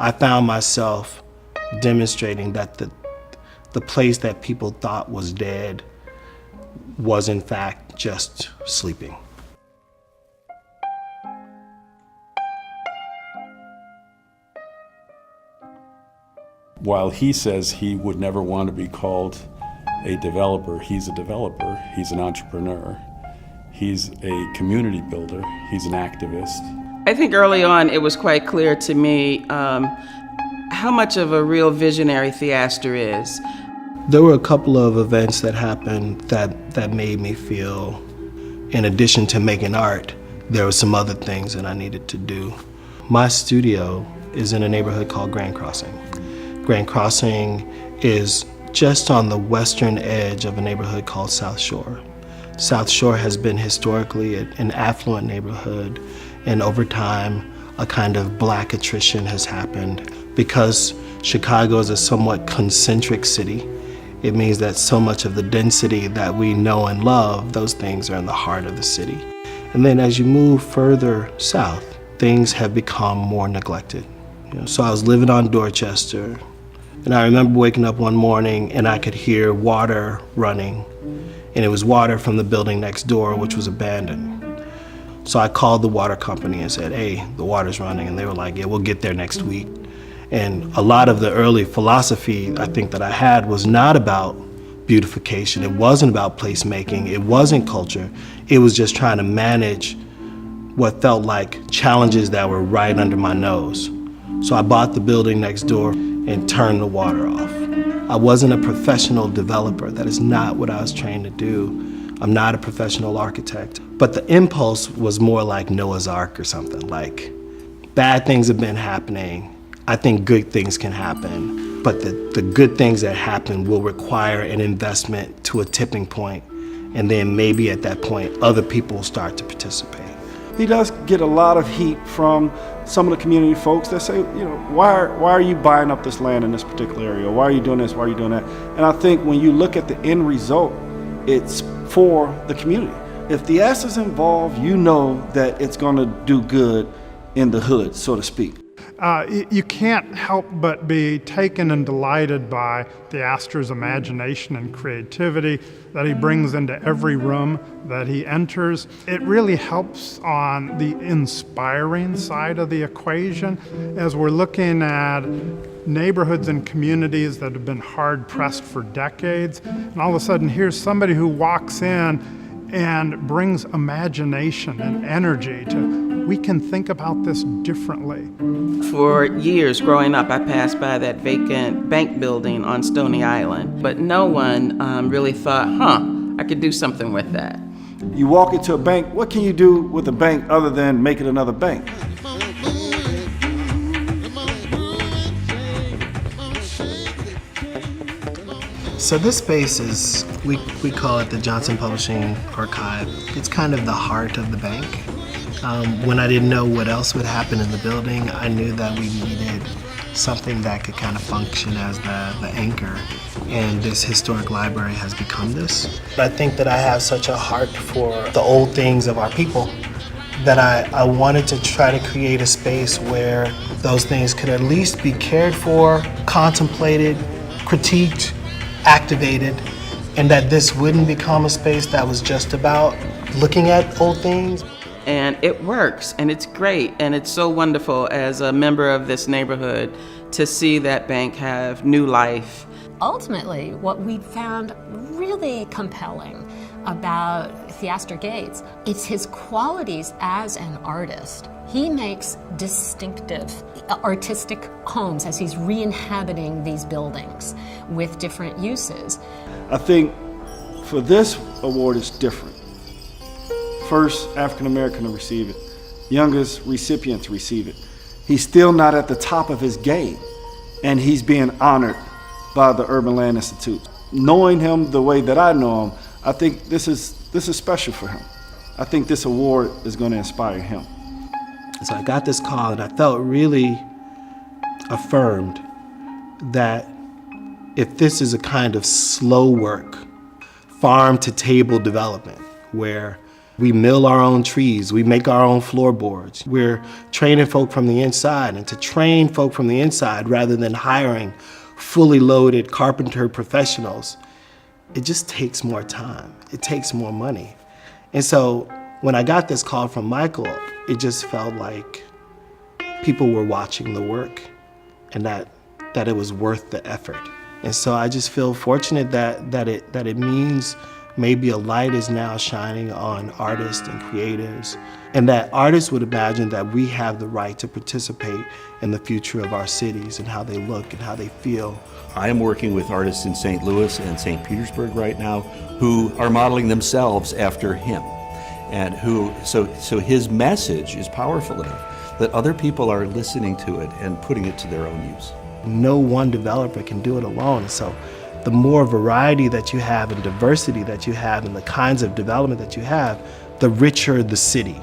I found myself demonstrating that the place that people thought was dead was in fact just sleeping. While he says he would never want to be called a developer, he's a developer, he's an entrepreneur, he's a community builder, he's an activist. I think early on it was quite clear to me how much of a real visionary Theaster is. There were a couple of events that happened that made me feel, in addition to making art, there were some other things that I needed to do. My studio is in a neighborhood called Grand Crossing. Grand Crossing is just on the western edge of a neighborhood called South Shore. South Shore has been historically an affluent neighborhood, and over time, a kind of black attrition has happened. Because Chicago is a somewhat concentric city, it means that so much of the density that we know and love, those things are in the heart of the city. And then as you move further south, things have become more neglected. So I was living on Dorchester, and I remember waking up one morning and I could hear water running, and it was water from the building next door, which was abandoned. So I called the water company and said, hey, the water's running, and they were like, yeah, we'll get there next week. And a lot of the early philosophy I think that I had was not about beautification, it wasn't about placemaking, it wasn't culture, it was just trying to manage what felt like challenges that were right under my nose. So I bought the building next door and turned the water off. I wasn't a professional developer. That is not what I was trained to do. I'm not a professional architect. But the impulse was more like Noah's Ark or something, like bad things have been happening. I think good things can happen, but the good things that happen will require an investment to a tipping point, and then maybe at that point, other people will start to participate. He does get a lot of heat from some of the community folks that say, why are you buying up this land in this particular area? Why are you doing this? Why are you doing that? And I think when you look at the end result, it's for the community. If Theaster's involved, you know that it's going to do good in the hood, so to speak. You can't help but be taken and delighted by Theaster's imagination and creativity that he brings into every room that he enters. It really helps on the inspiring side of the equation as we're looking at neighborhoods and communities that have been hard pressed for decades. And all of a sudden, here's somebody who walks in and brings imagination and energy to, we can think about this differently. For years growing up, I passed by that vacant bank building on Stony Island, but no one really thought, I could do something with that. You walk into a bank, what can you do with a bank other than make it another bank? So this space is, we call it the Johnson Publishing Archive. It's kind of the heart of the bank. When I didn't know what else would happen in the building, I knew that we needed something that could kind of function as the anchor, and this historic library has become this. I think that I have such a heart for the old things of our people that I wanted to try to create a space where those things could at least be cared for, contemplated, critiqued, activated, and that this wouldn't become a space that was just about looking at old things. And it works, and it's great, and it's so wonderful as a member of this neighborhood to see that bank have new life. Ultimately, what we found really compelling about Theaster Gates, it's his qualities as an artist. He makes distinctive artistic homes as he's re-inhabiting these buildings with different uses. I think for this award, it's different. First African American to receive it, youngest recipient to receive it. He's still not at the top of his game, and he's being honored by the Urban Land Institute. Knowing him the way that I know him, I think this is special for him. I think this award is going to inspire him. So I got this call, and I felt really affirmed that if this is a kind of slow work, farm to table development, where We mill our own trees, we make our own floorboards. We're training folk from the inside, and to train folk from the inside rather than hiring fully loaded carpenter professionals, it just takes more time, it takes more money. And so when I got this call from Michael, it just felt like people were watching the work and that it was worth the effort. And so I just feel fortunate that it means maybe a light is now shining on artists and creatives, and that artists would imagine that we have the right to participate in the future of our cities and how they look and how they feel. I am working with artists in St. Louis and St. Petersburg right now who are modeling themselves after him, and so his message is powerful enough that other people are listening to it and putting it to their own use. No one developer can do it alone. So the more variety that you have and diversity that you have and the kinds of development that you have, the richer the city.